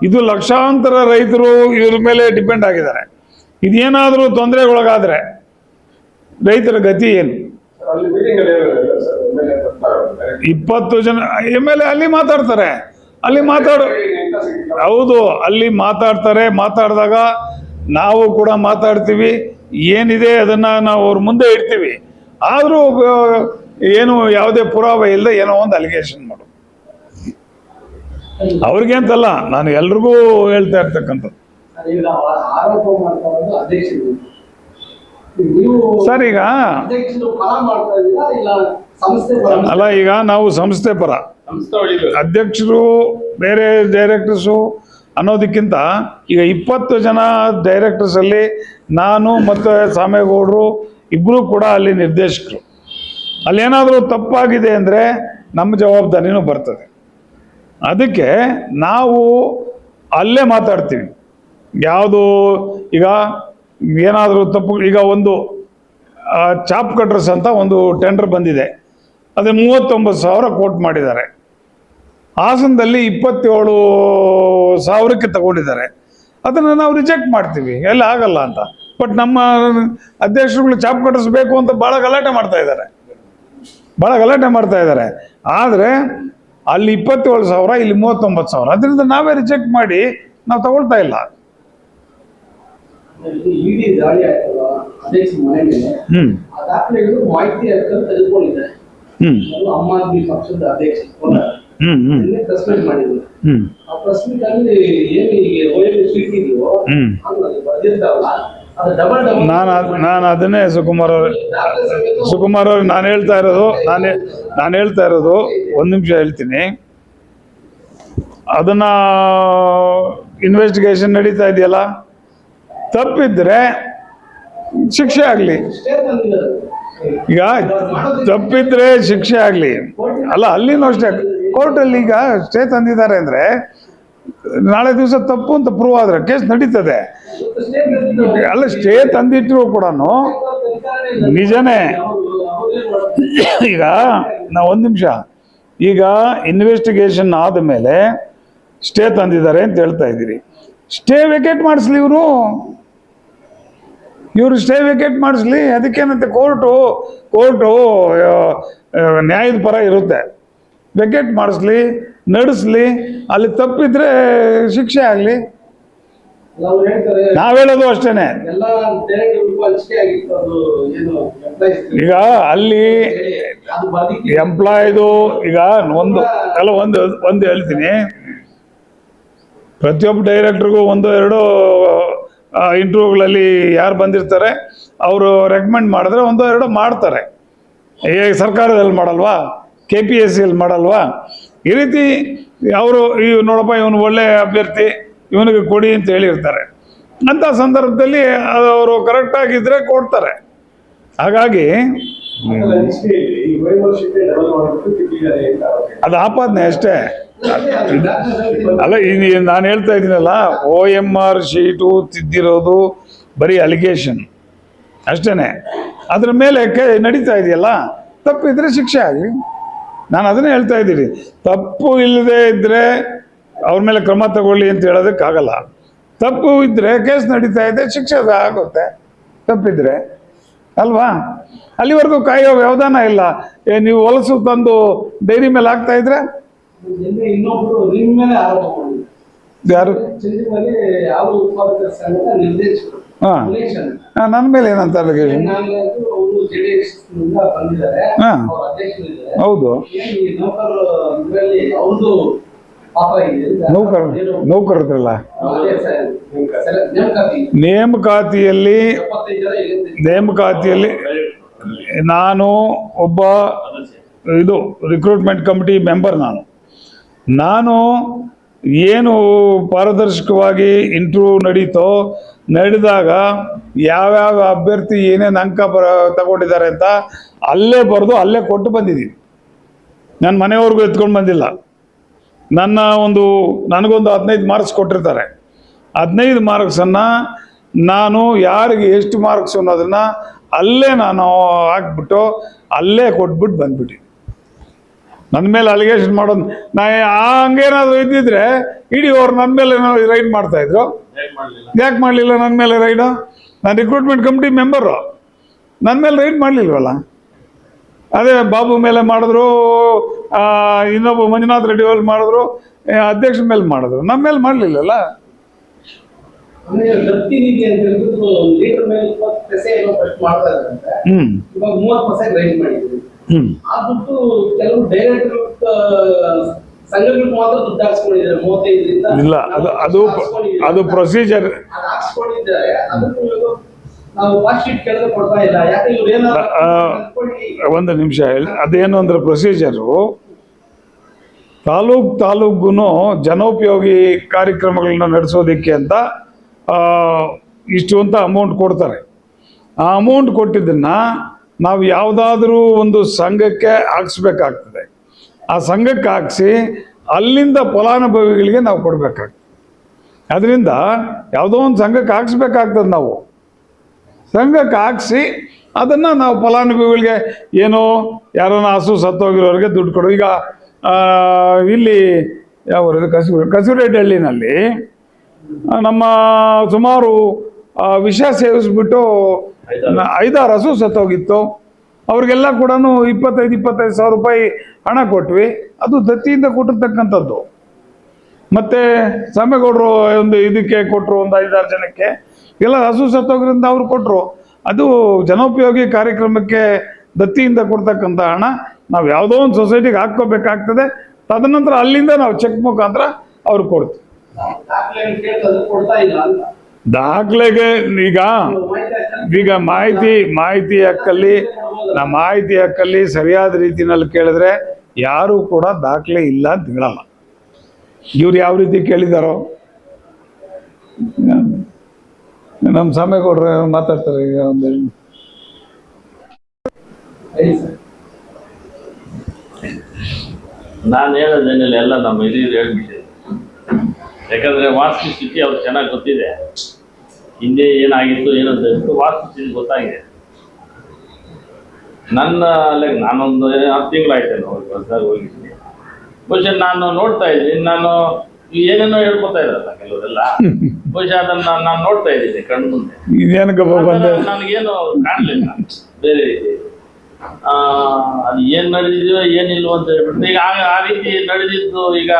ಇದು ಲಕ್ಷಾಂತರ ರೈತರು ಇವ್ರ ಮೇಲೆ ಡಿಪೆಂಡ್ ಆಗಿದ್ದಾರೆ. ಇದೇನಾದರೂ ತೊಂದರೆಗೊಳಗಾದ್ರೆ ರೈತರ ಗತಿ ಏನು? 20 ಜನ MLA ಅಲ್ಲಿ ಮಾತಾಡ್ತಾರೆ, ಹೌದು, ಅಲ್ಲಿ ಮಾತಾಡ್ತಾರೆ. ಮಾತಾಡಿದಾಗ ನಾವು ಕೂಡ ಮಾತಾಡ್ತೀವಿ, ಏನಿದೆ ಅದನ್ನ ನಾವು ಅವ್ರ ಮುಂದೆ ಇಡ್ತೀವಿ. ಆದರೂ ಏನು ಯಾವುದೇ ಪುರಾವೆ ಇಲ್ಲದೆ ಏನೋ ಒಂದು ಅಲಿಗೇಷನ್ ಮಾಡು, ಅವ್ರಿಗೆ ಅಂತಲ್ಲ, ನಾನು ಎಲ್ರಿಗೂ ಹೇಳ್ತಾ ಇರ್ತಕ್ಕಂಥದ್ದು. ಸರ್, ಈಗ ಅಲ್ಲ, ಈಗ ನಾವು ಸಂಸ್ಥೆ ಪರ, ಅಧ್ಯಕ್ಷರು ಬೇರೆ ಡೈರೆಕ್ಟರ್ಸು ಅನ್ನೋದಕ್ಕಿಂತ ಈಗ 20 ಜನ ಡೈರೆಕ್ಟರ್ಸ್ ಅಲ್ಲಿ ನಾನು ಮತ್ತು ಸಾಮೇಗೌಡರು ಇಬ್ಬರು ಕೂಡ ಅಲ್ಲಿ ನಿರ್ದೇಶಕರು. ಅಲ್ಲೇನಾದರೂ ತಪ್ಪಾಗಿದೆ ಅಂದರೆ ನಮ್ಮ ಜವಾಬ್ದಾರಿನೂ ಬರ್ತದೆ. ಅದಕ್ಕೆ ನಾವು ಅಲ್ಲೇ ಮಾತಾಡ್ತೀವಿ. ಯಾವುದು ಈಗ ಏನಾದರೂ ತಪ್ಪು, ಈಗ ಒಂದು ಚಾಪ್ ಕಟ್ರಸ್ ಅಂತ ಒಂದು ಟೆಂಡರ್ ಬಂದಿದೆ, ಅದೇ 39,000 ಕೋಟ್ ಮಾಡಿದ್ದಾರೆ. ಹಾಸನದಲ್ಲಿ 27,000ಕ್ಕೆ ತಗೊಂಡಿದ್ದಾರೆ. ಅದನ್ನು ನಾವು ರಿಜೆಕ್ಟ್ ಮಾಡ್ತೀವಿ, ಎಲ್ಲ ಆಗಲ್ಲ ಅಂತ. ಬಟ್ ನಮ್ಮ ಅಧ್ಯಕ್ಷರುಗಳು ಚಾಪ್ ಕಟ್ರಸ್ ಬೇಕು ಅಂತ ಭಾಳ ಗಲಾಟೆ ಮಾಡ್ತಾ ಇದ್ದಾರೆ. ಆದರೆ ಅಲ್ಲಿ 27,000, ಇಲ್ಲಿ 39,000. ಅದರಿಂದ ನಾವೇ ರಿಜೆಕ್ಟ್ ಮಾಡಿ ನಾವು ತಗೊಳ್ತಾ ಇಲ್ಲ. ನಾನು ಅದನ್ನೇ ಸುಕುಮಾರ್ ಅವ್ರು ನಾನು ಹೇಳ್ತಾ ಇರೋದು ಒಂದು ನಿಮಿಷ ಹೇಳ್ತೀನಿ. ಅದನ್ನ ಇನ್ವೆಸ್ಟಿಗೇಷನ್ ನಡೀತಾ ಇದೆಯಲ್ಲ, ತಪ್ಪಿದ್ರೆ ಶಿಕ್ಷೆ ಆಗಲಿ. ಈಗ ತಪ್ಪಿದ್ರೆ ಶಿಕ್ಷೆ ಆಗಲಿ. ಅಲ್ಲ, ಅಲ್ಲಿನೂ ಅಷ್ಟೇ, ಕೋರ್ಟಲ್ಲಿ ಈಗ ಸ್ಟೇ ತಂದಿದ್ದಾರೆ ಅಂದರೆ ನಾಳೆ ದಿವಸ ತಪ್ಪು ಅಂತ ಪ್ರೂವ್ ಆದ್ರೆ ಕೇಸ್ ನಡೀತದೆ. ಅಲ್ಲ, ಸ್ಟೇ ತಂದಿಟ್ಟರು ಕೂಡ ನಿಜನೇ. ಈಗ ನಾವು ಒಂದು ನಿಮಿಷ, ಈಗ ಇನ್ವೆಸ್ಟಿಗೇಷನ್ ಆದಮೇಲೆ ಸ್ಟೇ ತಂದಿದ್ದಾರೆ ಅಂತ ಹೇಳ್ತಾ ಇದ್ದೀರಿ. ಸ್ಟೇ ವೆಕೇಟ್ ಮಾಡಿಸ್ಲಿ, ಇವರು ಸ್ಟೇ ವೆಕೇಟ್ ಮಾಡಿಸ್ಲಿ. ಅದಕ್ಕೇನಂತೆ ಕೋರ್ಟು ನ್ಯಾಯದ ಪರ ಇರುತ್ತೆ. ವೆಕೇಟ್ ಮಾಡಿಸ್ಲಿ, ನಡೆಸಲಿ, ಅಲ್ಲಿ ತಪ್ಪಿದ್ರೆ ಶಿಕ್ಷೆ ಆಗಲಿ. ನಾವ್ ಹೇಳೋದು ಅಷ್ಟೇನೆ. ಈಗ ಅಲ್ಲಿ ಎಂಪ್ಲಾಯ್ದು ಈಗ ಒಂದು ಹೇಳ್ತೀನಿ, ಪ್ರತಿಯೊಬ್ಬ ಡೈರೆಕ್ಟರ್ಗೂ 1-2 ಇಂಟರ್ವ್ಯೂಗಳಲ್ಲಿ ಯಾರು ಬಂದಿರ್ತಾರೆ ಅವರು ರೆಕಮೆಂಡ್ ಮಾಡಿದ್ರೆ 1-2 ಮಾಡ್ತಾರೆ. ಸರ್ಕಾರದಲ್ಲಿ ಮಾಡಲ್ವಾ, KPSCಯಲ್ಲಿ ಮಾಡಲ್ವಾ? ಈ ರೀತಿ ಅವರು ನೋಡಪ್ಪ ಇವನು ಒಳ್ಳೆ ಅಭ್ಯರ್ಥಿ, ಇವನಿಗೆ ಕೊಡಿ ಅಂತ ಹೇಳಿರ್ತಾರೆ. ಅಂಥ ಸಂದರ್ಭದಲ್ಲಿ ಅವರು ಕರೆಕ್ಟಾಗಿದ್ದರೆ ಕೊಡ್ತಾರೆ. ಹಾಗಾಗಿ ಅದು ಆಪಾದನೆ ಅಷ್ಟೇ. ಅಲ್ಲ, ನಾನು ಹೇಳ್ತಾ ಇದ್ದೀನಲ್ಲ, OMR ಶೀಟು ತಿದ್ದಿರೋದು ಬರೀ ಅಲಿಗೇಷನ್ ಅಷ್ಟೇ. ಅದ್ರ ಮೇಲೆ ನಡೀತಾ ಇದೆಯಲ್ಲ, ತಪ್ಪಿದ್ರೆ ಶಿಕ್ಷೆ ಆಗಲಿ. ನಾನು ಅದನ್ನೇ ಹೇಳ್ತಾ ಇದ್ದೀನಿ. ತಪ್ಪು ಇಲ್ಲದೆ ಇದ್ದರೆ ಅವ್ರ ಮೇಲೆ ಕ್ರಮ ತಗೊಳ್ಳಿ ಅಂತ ಹೇಳೋದಕ್ಕಾಗಲ್ಲ. ತಪ್ಪು ಇದ್ದರೆ ಕೇಸ್ ನಡೀತಾ ಇದೆ, ಶಿಕ್ಷೆ ಆಗುತ್ತೆ ತಪ್ಪಿದ್ರೆ, ಅಲ್ವಾ? ಅಲ್ಲಿವರೆಗೂ ಕಾಯೋ ವ್ಯವಧಾನ ಇಲ್ಲ. ನೀವು ಹೊಲಸು ತಂದು ಡೈರಿ ಮೇಲೆ ಹಾಕ್ತಾ ಇದ್ರೆ ಯಾರು? ಹಾಂ ನನ್ನ ಮೇಲೆ ಏನಂತ ಅಲಿಗೇಷನ್? ಅವರು ಜೆಡಿಎಸ್ ನಿಂದ ಬಂದಿದ್ದಾರೆ, ಹಾಂ ಅವ್ರ ಅಧ್ಯಕ್ಷರಿದ್ದಾರೆ. ಹೌದು. ಏನ್ ಈ ನೌಕರರು ಇದರಲ್ಲಿ ಅವ್ರದ್ದು ಪಾತ್ರ ಇದೆ. ನೌಕರರಲ್ಲ ಅದೇ ಸರ್, ನೇಮಕಾತಿ ನೇಮಕಾತಿಯಲ್ಲಿ 75 ಜನ ಇಲ್ಲಿಂದ ನೇಮಕಾತಿಯಲ್ಲಿ ನಾನು ಒಬ್ಬ ಇದು ರಿಕ್ರೂಟ್ಮೆಂಟ್ ಕಮಿಟಿ ಮೆಂಬರ್. ನಾನು ಏನು ಪಾರದರ್ಶಕವಾಗಿ ಇಂಟರ್ವ್ಯೂ ನಡೆದಾಗ ಯಾವ್ಯಾವ ಅಭ್ಯರ್ಥಿ ಏನೇನು ಅಂಕ ತಗೊಂಡಿದ್ದಾರೆ ಅಂತ ಅಲ್ಲೇ ಬರೆದು ಅಲ್ಲೇ ಕೊಟ್ಟು ಬಂದಿದ್ದೀನಿ. ನನ್ನ ಮನೆಯವ್ರಿಗೂ ಎತ್ಕೊಂಡು ಬಂದಿಲ್ಲ. ನನಗೊಂದು 15 ಮಾರ್ಕ್ಸ್ ಕೊಟ್ಟಿರ್ತಾರೆ. 15 ಮಾರ್ಕ್ಸನ್ನು ನಾನು ಯಾರಿಗೆ ಎಷ್ಟು ಮಾರ್ಕ್ಸ್ ಅನ್ನೋದನ್ನು ಅಲ್ಲೇ ನಾನು ಹಾಕ್ಬಿಟ್ಟು ಅಲ್ಲೇ ಕೊಟ್ಬಿಟ್ಟು ಬಂದ್ಬಿಟ್ಟು ನನ್ನ ಮೇಲೆ ಅಲಿಗೇಷನ್ ಮಾಡೋದು. ಹಂಗೇನಾದ್ರು ಇದ್ದಿದ್ರೆ ಇಡೀ ಅವ್ರು ನನ್ನ ಮೇಲೆ ರೈಡ್ ಮಾಡ್ತಾಯಿದ್ರು. ಯಾಕೆ ಮಾಡಲಿಲ್ಲ ನನ್ನ ಮೇಲೆ ರೈಡು? ನಾನು ರಿಕ್ರೂಟ್ಮೆಂಟ್ ಕಮಿಟಿ ಮೆಂಬರು, ನನ್ನ ಮೇಲೆ ರೈಡ್ ಮಾಡಲಿಲ್ವಲ್ಲ. ಅದೇ ಬಾಬು ಮೇಲೆ ಮಾಡಿದ್ರು, ಇನ್ನೊಬ್ಬ ಮಂಜುನಾಥ್ ರೆಡ್ಡಿ ಅವ್ರು ಮಾಡಿದ್ರು, ಅಧ್ಯಕ್ಷರ ಮೇಲೆ ಮಾಡಿದ್ರು, ನಮ್ಮ ಮೇಲೆ ಮಾಡಲಿಲ್ಲಲ್ಲ. ದತ್ತಿ ನಿಧಿ ಅಂತ ಹೇಳ್ಬಿಟ್ಟು ಲೀಟರ್ ಮೇಲೆ 20 ಪೈಸೆ ಏನೋ ಖರ್ಚು ಮಾಡ್ತಾ ಇದ್ರಂತೆ. ಇವಾಗ 30% ರೈಸ್ ಮಾಡಿದ್ರು. ಆ ದುಡ್ಡು ಕೆಲವು ಡೈರೆಕ್ಟರ್ ಸಂಘಗಳಿಗೆ ಮಾತ್ರ ದುಡ್ಡು ಹಾಕ್ಸ್ಕೊಂಡಿದ್ದಾರೆ 35ರಿಂದ. ಇಲ್ಲ, ಅದು ಪ್ರೊಸೀಜರ್. ಅದು ಹಾಕ್ಸ್ಕೊಂಡಿದ್ದಾರೆ. ಅದಕ್ಕೆ ನಾವು ವಾಶ್ ಶೀಟ್ ಕೆಳಗೆ ಕೊಡ್ತಾ ಇಲ್ಲ. ಯಾಕೆ ಇವ್ರು ಏನಾದ್ರು ಒಂದು ನಿಮಿಷ ಹೇಳಿ. ಅದೇನು ಅಂದ್ರೆ ಪ್ರೊಸೀಜರು ತಾಲೂಕು ಜನೋಪಯೋಗಿ ಕಾರ್ಯಕ್ರಮಗಳನ್ನ ನಡೆಸೋದಕ್ಕೆ ಅಂತ ಇಷ್ಟು ಅಂತ ಅಮೌಂಟ್ ಕೊಡ್ತಾರೆ. ಆ ಅಮೌಂಟ್ ಕೊಟ್ಟಿದ್ದನ್ನು ನಾವು ಯಾವುದಾದ್ರೂ ಒಂದು ಸಂಘಕ್ಕೆ ಹಾಕ್ಸ್ಬೇಕಾಗ್ತದೆ. ಆ ಸಂಘಕ್ಕೆ ಹಾಕ್ಸಿ ಅಲ್ಲಿಂದ ಫಲಾನುಭವಿಗಳಿಗೆ ನಾವು ಕೊಡಬೇಕಾಗ್ತದೆ. ಅದರಿಂದ ಯಾವುದೋ ಒಂದು ಸಂಘಕ್ಕೆ ಹಾಕ್ಸ್ಬೇಕಾಗ್ತದೆ. ನಾವು ಸಂಘಕ್ಕೆ ಹಾಕ್ಸಿ ಅದನ್ನು ನಾವು ಫಲಾನುಭವಿಗಳಿಗೆ ಏನೋ ಯಾರನ್ನ ಹಸು ಸತ್ತೋಗಿರೋರಿಗೆ ದುಡ್ಡು ಕೊಡೋ. ಈಗ ಇಲ್ಲಿ ಯಾವ ಕಸೂರೆಡ್ಡಿಹಳ್ಳಿನಲ್ಲಿ ನಮ್ಮ ಸುಮಾರು ವಿಷ ಸೇವಿಸ್ಬಿಟ್ಟು 5-6 ಹಸು ಸತ್ತೋಗಿತ್ತು. ಅವ್ರಿಗೆಲ್ಲ ಕೂಡ 25,000 ರೂಪಾಯಿ ಹಣ ಕೊಟ್ವಿ. ಅದು ದತ್ತಿಯಿಂದ ಕೊಟ್ಟಿರ್ತಕ್ಕಂಥದ್ದು. ಮತ್ತು ಸಾಮೇಗೌಡರು ಒಂದು ಇದಕ್ಕೆ ಕೊಟ್ಟರು, ಒಂದು 5-6 ಜನಕ್ಕೆ ಎಲ್ಲ ಹಸು ಸತ್ತೋಗ್ರಿಂದ ಅವ್ರು ಕೊಟ್ಟರು. ಅದು ಜನೋಪಯೋಗಿ ಕಾರ್ಯಕ್ರಮಕ್ಕೆ ದತ್ತಿಯಿಂದ ಕೊಡ್ತಕ್ಕಂಥ ಹಣ ನಾವು ಯಾವುದೋ ಒಂದು ಸೊಸೈಟಿಗೆ ಹಾಕ್ಕೋಬೇಕಾಗ್ತದೆ. ತದನಂತರ ಅಲ್ಲಿಂದ ನಾವು ಚೆಕ್ ಮುಖಾಂತರ ಅವ್ರಿಗೆ ಕೊಡ್ತೀವಿ. ದಾಖಲೆಗೆ ಈಗ ಮಾಹಿತಿ ಹಕ್ಕಲ್ಲಿ ಸರಿಯಾದ ರೀತಿನಲ್ಲಿ ಕೇಳಿದ್ರೆ ಯಾರು ಕೂಡ ದಾಖಲೆ ಇಲ್ಲ ಅಂತ ಹೇಳಲ್ಲ. ಇವ್ರು ಯಾವ ರೀತಿ ಕೇಳಿದಾರೋ ನಮ್ಮ ಸಾಮೇಗೌಡರು ಮಾತಾಡ್ತಾರೆ. ಈಗ ಒಂದು ನಾನು ಹೇಳೋದೇನಿಲ್ಲ, ಎಲ್ಲ ನಮ್ಮ ಹಿರಿಯರು ಹೇಳ್ಬಿಟ್ಟಿದೆ. ಯಾಕಂದ್ರೆ ವಾಸ್ತು ಸ್ಥಿತಿ ಅವ್ರಿಗೆ ಚೆನ್ನಾಗಿ ಗೊತ್ತಿದೆ. ಹಿಂದೆ ಏನಾಗಿತ್ತು ಏನಂತ ವಾಸ್ತು ಸ್ಥಿತಿ ಗೊತ್ತಾಗಿದೆ. ನಾನೊಂದು 10 ತಿಂಗಳಾಯ್ತೇನೆ ಹೊಸದಾಗಿ ಹೋಗಿದ್ದೀನಿ. ಬಹುಶಃ ನಾನು ನೋಡ್ತಾ ಇದ್ದೀನಿ, ನಾನು ಏನೇನೋ ಹೇಳ್ಕೊತಾ ಇದ್ರಲ್ಲ ಕೆಲವರೆಲ್ಲ, ಬಹುಶಃ ಅದನ್ನ ನಾನು ನೋಡ್ತಾ ಇದ್ದೀನಿ ಕಣ್ಣು ಮುಂದೆ. ನನಗೇನು ಕಾಣಲಿಲ್ಲ ಬೇರೆ ರೀತಿ. ಅದು ಏನ್ ನಡೆದಿದೆಯೋ ಏನಿಲ್ವೋ ಅಂತ ಹೇಳ್ಬಿಟ್ಟು ಈಗ ಆ ರೀತಿ ನಡೆದಿದ್ದು. ಈಗ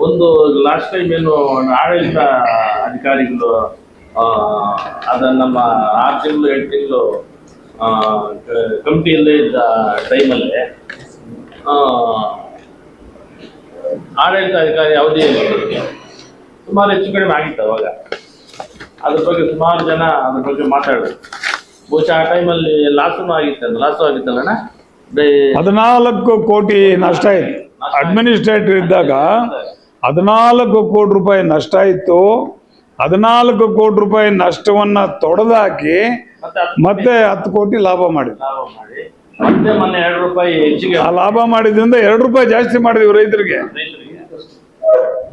ಒಂದು ಲಾಸ್ಟ್ ಟೈಮ್ ಏನು ಆಡಳಿತ ಅಧಿಕಾರಿಗಳು ಅದನ್ನ ನಮ್ಮ 6 ತಿಂಗಳು 8 ತಿಂಗಳು ಕಮಿಟಿಯಲ್ಲೇ ಇದ್ದ ಟೈಮಲ್ಲಿ ಆಡಳಿತ ಅಧಿಕಾರಿ ಅವಧಿಯಲ್ಲಿ ಸುಮಾರು ಹೆಚ್ಚು ಕಡಿಮೆ ಆಗಿತ್ತು. ಅವಾಗ ಅದ್ರ ಬಗ್ಗೆ ಸುಮಾರು ಜನ ಅದ್ರ ಬಗ್ಗೆ ಮಾತಾಡೋದು. ಬಹುಶಃ ಆ ಟೈಮಲ್ಲಿ ಲಾಸು ಆಗಿತ್ತಲ್ಲಣ್ಣ. 14 ಕೋಟಿ ನಷ್ಟ ಆಯ್ತು. ಅಡ್ಮಿನಿಸ್ಟ್ರೇಟರ್ ಇದ್ದಾಗ 14 ಕೋಟಿ ರೂಪಾಯಿ ನಷ್ಟ ಇತ್ತು. 14 ಕೋಟಿ ರೂಪಾಯಿ ನಷ್ಟವನ್ನ ತೊಡೆದಾಕಿ ಮತ್ತೆ 10 ಕೋಟಿ ಲಾಭ ಮಾಡಿದ್ರು. ಮತ್ತೆ ಮೊನ್ನೆ 2 ರೂಪಾಯಿ ಹೆಚ್ಚಿಗೆ ಆ ಲಾಭ ಮಾಡಿದ್ರಿಂದ 2 ರೂಪಾಯಿ ಜಾಸ್ತಿ ಮಾಡಿದ್ವಿ ರೈತರಿಗೆ.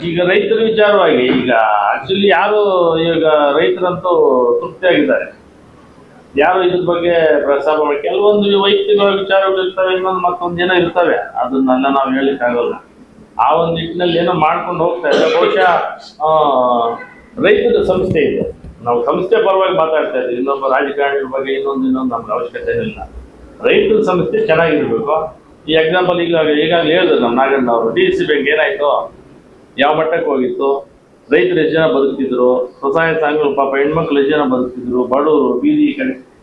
ಈಗ ರೈತರ ವಿಚಾರವಾಗಿ ಈಗ ಆಕ್ಚುಲಿ ಯಾರು ಈಗ ರೈತರಂತೂ ತೃಪ್ತಿಯಾಗಿದ್ದಾರೆ. ಯಾರು ಇದ್ರ ಬಗ್ಗೆ ಪ್ರಸ್ತಾಪ ಮಾಡಿ ಕೆಲವೊಂದು ವೈಯಕ್ತಿಕ ವಿಚಾರಗಳು ಇರ್ತವೆ, ಇನ್ನೊಂದು ಮತ್ತೊಂದು ಏನೋ ಇರ್ತವೆ, ಅದನ್ನೆಲ್ಲ ನಾವು ಹೇಳಿಕ್ಕಾಗಲ್ಲ. ಆ ಒಂದು ನಿಟ್ಟಿನಲ್ಲಿ ಏನೋ ಮಾಡ್ಕೊಂಡು ಹೋಗ್ತಾ ಇದೆ. ಬಹುಶಃ ರೈತರ ಸಂಸ್ಥೆ ಇದೆ, ನಾವು ಸಂಸ್ಥೆ ಪರವಾಗಿ ಮಾತಾಡ್ತಾ ಇದ್ದೀವಿ. ಇನ್ನೊಬ್ಬ ರಾಜಕಾರಣಿಗಳ ಬಗ್ಗೆ ಇನ್ನೊಂದು ನಮ್ಗೆ ಅವಶ್ಯಕತೆ ಇಲ್ಲ. ರೈತರ ಸಂಸ್ಥೆ ಚೆನ್ನಾಗಿರ್ಬೇಕು. ಈ ಎಕ್ಸಾಂಪಲ್ ಈಗಾಗಲೇ ಹೇಳಿದ್ರು ನಮ್ಮ ನಾಗಣ್ಣ ಅವರು, DCC ಬ್ಯಾಂಕ್ ಏನಾಯ್ತು, ಯಾವ ಮಟ್ಟಕ್ಕೆ ಹೋಗಿತ್ತು, ರೈತರು ಎಷ್ಟು ಜನ ಬದುಕ್ತಿದ್ರು, ಸ್ವಸಹಾಯ ಸಂಘಗಳು ಪಾಪ ಹೆಣ್ಮಕ್ಳು ಎಷ್ಟು ಜನ ಬದುಕ್ತಿದ್ರು, ಬಡವರು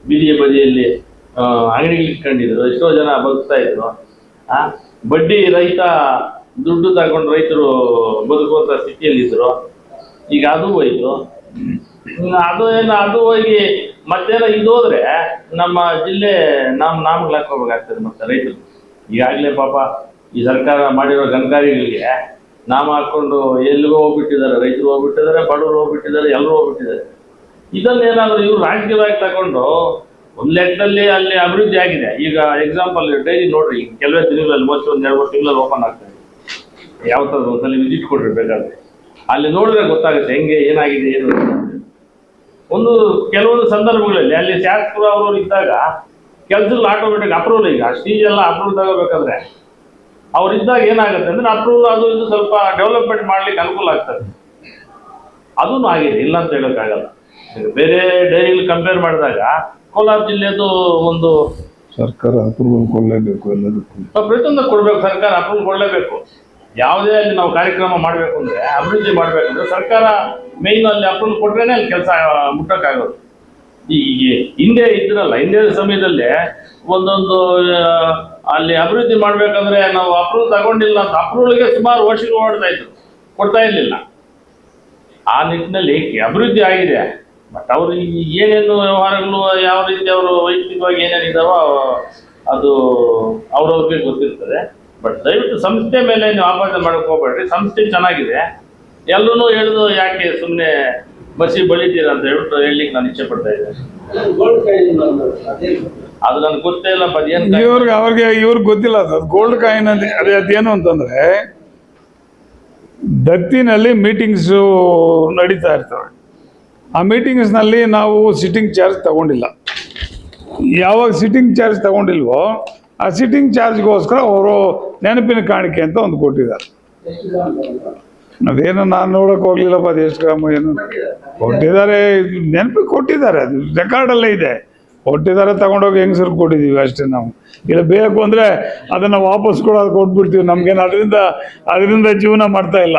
ಬೀದಿಯ ಬದಿಯಲ್ಲಿ ಅಂಗಡಿಗಳು ಇಟ್ಕೊಂಡಿದ್ರು, ಎಷ್ಟೋ ಜನ ಬದುಕ್ತಾ ಇದ್ರು. ಬಡ್ಡಿ ರೈತ ದುಡ್ಡು ತಗೊಂಡು ರೈತರು ಬದುಕುವಂತ ಸ್ಥಿತಿಯಲ್ಲಿದ್ರು. ಈಗ ಅದು ಹೋಯ್ತು. ಅದು ಹೋಗಿ ಮತ್ತೇನೋ ಇದು ಹೋದ್ರೆ ನಮ್ಮ ಜಿಲ್ಲೆ ನಾಮಗಳು ಹಾಕೋಬೇಕಾಗ್ತದೆ ಮತ್ತೆ ರೈತರು. ಈಗಾಗಲೇ ಪಾಪ ಈ ಸರ್ಕಾರ ಮಾಡಿರೋ ಗಣಕಾರಿಗಳಿಗೆ ನಾಮ ಹಾಕೊಂಡು ಎಲ್ಲಿಗೋ ಹೋಗ್ಬಿಟ್ಟಿದ್ದಾರೆ, ರೈತರು ಹೋಗ್ಬಿಟ್ಟಿದ್ದಾರೆ, ಬಡವರು ಹೋಗ್ಬಿಟ್ಟಿದ್ದಾರೆ, ಎಲ್ಲರೂ ಹೋಗ್ಬಿಟ್ಟಿದ್ದಾರೆ. ಇದನ್ನೇನಾದ್ರೂ ಇವ್ರು ರಾಜಕೀಯವಾಗಿ ತಗೊಂಡು ಒಂದು ಲೆಕ್ಕದಲ್ಲಿ ಅಲ್ಲಿ ಅಭಿವೃದ್ಧಿ ಆಗಿದೆ. ಈಗ ಎಕ್ಸಾಂಪಲ್ ಡೈಲಿ ನೋಡ್ರಿ, ಕೆಲವೇ ದಿನಗಳಲ್ಲಿ ಮೋಸ್ಟ್ಲಿ 1-2 ತಿಂಗಳಲ್ಲಿ ಓಪನ್ ಆಗ್ತದೆ. ಯಾವ ಥರದ ಒಂದ್ಸಲ ವಿಸಿಟ್ ಕೊಡ್ರಿ ಬೇಕಾದ್ರೆ, ಅಲ್ಲಿ ನೋಡಿದ್ರೆ ಗೊತ್ತಾಗುತ್ತೆ ಹೆಂಗೆ ಏನಾಗಿದೆ ಏನು. ಕೆಲವೊಂದು ಸಂದರ್ಭಗಳಲ್ಲಿ ಅಲ್ಲಿ ಶಾಸಕರು ಅವರು ಇದ್ದಾಗ ಕೆಲಸಗಳು ಆಟೋಮೆಟಿಕ್ ಅಪ್ರೂವಲ್, ಈಗ ಸ್ಟೇಜ್ ಎಲ್ಲ ಅಪ್ರೂವಲ್ ತಗೋಬೇಕಾದ್ರೆ ಅವ್ರಿದ್ದಾಗ ಏನಾಗುತ್ತೆ ಅಂದ್ರೆ ಅಪ್ರೂವಲ್ ಅದು ಇದು ಸ್ವಲ್ಪ ಡೆವಲಪ್ಮೆಂಟ್ ಮಾಡ್ಲಿಕ್ಕೆ ಅನುಕೂಲ ಆಗ್ತದೆ. ಅದೂ ಆಗಿದೆ, ಇಲ್ಲ ಅಂತ ಹೇಳೋಕ್ಕಾಗಲ್ಲ. ಬೇರೆ ಡೈರಿಲಿ ಕಂಪೇರ್ ಮಾಡಿದಾಗ ಕೋಲಾರ ಜಿಲ್ಲೆದು ಒಂದು ಸರ್ಕಾರ ಅಪ್ರೂವಲ್ ಕೊಡಲೇಬೇಕು, ಎಲ್ಲದಕ್ಕೂ ಪ್ರತಿಯೊಂದು ಕೊಡ್ಬೇಕು, ಸರ್ಕಾರ ಅಪ್ರೂವಲ್ ಕೊಡಲೇಬೇಕು. ಯಾವುದೇ ಅಲ್ಲಿ ನಾವು ಕಾರ್ಯಕ್ರಮ ಮಾಡಬೇಕು ಅಂದ್ರೆ, ಅಭಿವೃದ್ಧಿ ಮಾಡಬೇಕಂದ್ರೆ ಸರ್ಕಾರ ಮೇಯ್ನ್ ಅಲ್ಲಿ ಅಪ್ರೂವಲ್ ಕೊಟ್ರೇನೆ ಅಲ್ಲಿ ಕೆಲಸ ಮುಟ್ಟಕ್ಕಾಗೋದು. ಈಗ ಹಿಂದೆ ಇದ್ರಲ್ಲ, ಹಿಂದೆ ಸಮಯದಲ್ಲಿ ಒಂದೊಂದು ಅಲ್ಲಿ ಅಭಿವೃದ್ಧಿ ಮಾಡ್ಬೇಕಂದ್ರೆ ನಾವು ಅಪ್ರೂವಲ್ ತಗೊಂಡಿಲ್ಲ ಅಂತ ಅಪ್ರೂವಲ್ಗೆ ಸುಮಾರು ವರ್ಷಗಳು ಓಡ್ತಾ ಇದ್ರು, ಕೊಡ್ತಾ ಇರ್ಲಿಲ್ಲ. ಆ ನಿಟ್ಟಿನಲ್ಲಿ ಅಭಿವೃದ್ಧಿ ಆಗಿದೆ. ಬಟ್ ಅವರು ಏನೇನು ವ್ಯವಹಾರಗಳು ಯಾವ ರೀತಿ ಅವರು ವೈಯಕ್ತಿಕವಾಗಿ ಏನೇನಿದಾವೋ ಅದು ಅವ್ರವ್ರಿಗೆ ಗೊತ್ತಿರ್ತದೆ. ಬಟ್ ದಯವಿಟ್ಟು ಸಂಸ್ಥೆ ಮೇಲೆ ನೀವು ಆಪಾದನೆ ಮಾಡಕ್ಕೆ ಹೋಗ್ಬೇಡ್ರಿ. ಸಂಸ್ಥೆ ಚೆನ್ನಾಗಿದೆ, ಎಲ್ಲರೂ ಹೇಳಿದು ಯಾಕೆ ಸುಮ್ಮನೆ ಬಸಿ ಬಳಿತೀರ ಅಂತ ಹೇಳ್ಬಿಟ್ಟು ಹೇಳಲಿಕ್ಕೆ ನಾನು ಇಚ್ಛೆ ಪಡ್ತಾ ಇದ್ದೇನೆ. ಅದು ನನ್ಗೆ ಗೊತ್ತೇ ಇಲ್ಲ. ಇವ್ರಿಗೆ ಗೊತ್ತಿಲ್ಲ ಅದು ಗೋಲ್ಡ್ ಕಾಯಿನ್ ಅಂತ. ಅದೇನು ಅಂತಂದ್ರೆ ದತ್ತಿನಲ್ಲಿ ಮೀಟಿಂಗ್ಸ್ ನಡೀತಾ ಇರ್ತವೆ. ಆ ಮೀಟಿಂಗ್ಸ್ನಲ್ಲಿ ನಾವು ಸಿಟ್ಟಿಂಗ್ ಚಾರ್ಜ್ ತಗೊಂಡಿಲ್ಲ. ಯಾವಾಗ ಸಿಟ್ಟಿಂಗ್ ಚಾರ್ಜ್ ತಗೊಂಡಿಲ್ವೋ ಆ ಸಿಟ್ಟಿಂಗ್ ಚಾರ್ಜ್ಗೋಸ್ಕರ ಅವರು ನೆನಪಿನ ಕಾಣಿಕೆ ಅಂತ ಒಂದು ಕೊಟ್ಟಿದ್ದಾರೆ. ಅದೇನು ನಾನು ನೋಡೋಕೆ ಹೋಗ್ಲಿಲ್ಲಪ್ಪ, ಅದು ಎಷ್ಟು ಗ್ರಾಮ ಏನು ಕೊಟ್ಟಿದ್ದಾರೆ, ನೆನಪಿಗೆ ಕೊಟ್ಟಿದ್ದಾರೆ, ಅದು ರೆಕಾರ್ಡಲ್ಲೇ ಇದೆ. ಕೊಟ್ಟಿದ್ದಾರೆ, ತಗೊಂಡೋಗಿ ಹೆಂಗಸರು ಕೊಟ್ಟಿದ್ದೀವಿ ಅಷ್ಟೇ. ನಾವು ಇಲ್ಲ ಬೇಕು ಅಂದರೆ ಅದನ್ನು ವಾಪಸ್ ಕೊಡೋದು ಕೊಟ್ಬಿಡ್ತೀವಿ. ನಮ್ಗೇನು ಅದರಿಂದ ಜೀವನ ಮಾಡ್ತಾ ಇಲ್ಲ.